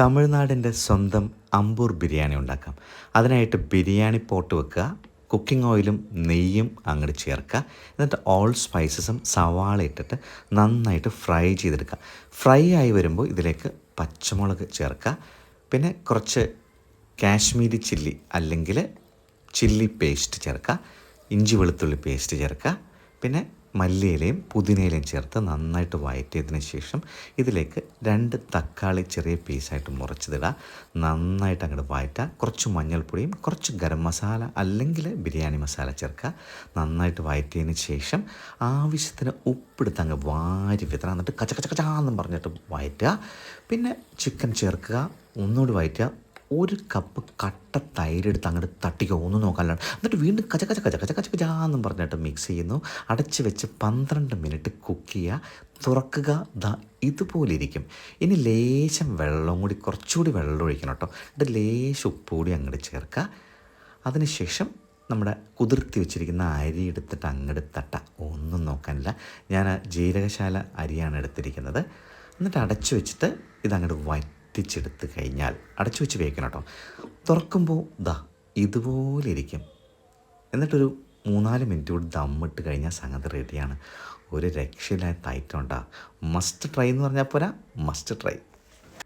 തമിഴ്നാടിൻ്റെ സ്വന്തം അമ്പൂർ ബിരിയാണി ഉണ്ടാക്കാം. അതിനായിട്ട് ബിരിയാണി പോട്ട് വെക്കുക, കുക്കിംഗ് ഓയിലും നെയ്യും അങ്ങോട്ട് ചേർക്കുക. എന്നിട്ട് ഓൾ സ്പൈസസും സവാള ഇട്ടിട്ട് നന്നായിട്ട് ഫ്രൈ ചെയ്തെടുക്കുക. ഫ്രൈ ആയി വരുമ്പോൾ ഇതിലേക്ക് പച്ചമുളക് ചേർക്കുക. പിന്നെ കുറച്ച് കാശ്മീരി ചില്ലി അല്ലെങ്കിൽ ചില്ലി പേസ്റ്റ് ചേർക്കുക. ഇഞ്ചി വെളുത്തുള്ളി പേസ്റ്റ് ചേർക്കുക. പിന്നെ മല്ലിയിലയും പുതിനയിലയും ചേർത്ത് നന്നായിട്ട് വഴറ്റിയതിന് ശേഷം ഇതിലേക്ക് 2 തക്കാളി ചെറിയ പീസായിട്ട് മുറിച്ചതിടുക. നന്നായിട്ട് അങ്ങോട്ട് വഴറ്റുക. കുറച്ച് മഞ്ഞൾപ്പൊടിയും കുറച്ച് ഗരം മസാല അല്ലെങ്കിൽ ബിരിയാണി മസാല ചേർക്കുക. നന്നായിട്ട് വഴറ്റിയതിന് ശേഷം ആവശ്യത്തിന് ഉപ്പെടുത്ത് അങ്ങ് വാരി വിതറാൻ, എന്നിട്ട് കച്ച കച്ച കച്ചാന്നും പറഞ്ഞിട്ട് വഴറ്റുക. പിന്നെ ചിക്കൻ ചേർക്കുക, ഒന്നുകൂടി വഴറ്റുക. 1 കപ്പ് കട്ട തൈരെടുത്ത് അങ്ങോട്ട് തട്ടിക്കുക, ഒന്നും നോക്കാനാണ്. എന്നിട്ട് വീണ്ടും കച്ച കച്ച കച്ച കച്ച കച്ച കച്ചാന്നും പറഞ്ഞിട്ട് മിക്സ് ചെയ്യുന്നു. അടച്ച് വെച്ച് 12 മിനിറ്റ് കുക്ക് ചെയ്യുക. തുറക്കുക, ഇതുപോലെ ഇരിക്കും. ഇനി ലേശം വെള്ളം കൂടി, കുറച്ചുകൂടി വെള്ളം ഒഴിക്കണം കേട്ടോ. എന്നിട്ട് ലേശം ഉപ്പ് കൂടി അങ്ങോട്ട് ചേർക്കുക. അതിനുശേഷം നമ്മുടെ കുതിർത്തി വെച്ചിരിക്കുന്ന അരി എടുത്തിട്ട് അങ്ങോട്ട് തട്ടുക, ഒന്നും നോക്കാനില്ല. ഞാൻ ജീരകശാല അരിയാണ് എടുത്തിരിക്കുന്നത്. എന്നിട്ട് അടച്ച് വെച്ചിട്ട് ഇതങ്ങോട്ട് വറ്റിച്ചെടുത്ത് കഴിഞ്ഞാൽ, അടച്ചു വെച്ച് വേവിക്കണം കേട്ടോ. തുറക്കുമ്പോൾ ഇതുപോലെ ഇരിക്കും. എന്നിട്ടൊരു 3-4 മിനിറ്റ് കൂടി ദമ്മിട്ട് കഴിഞ്ഞാൽ സംഗതി റെഡിയാണ്. ഒരു രക്ഷയില്ലാത്ത ഐറ്റം ഉണ്ടാകും. മസ്റ്റ് ട്രൈ എന്ന് പറഞ്ഞാൽ പോരാ, മസ്റ്റ് ട്രൈ.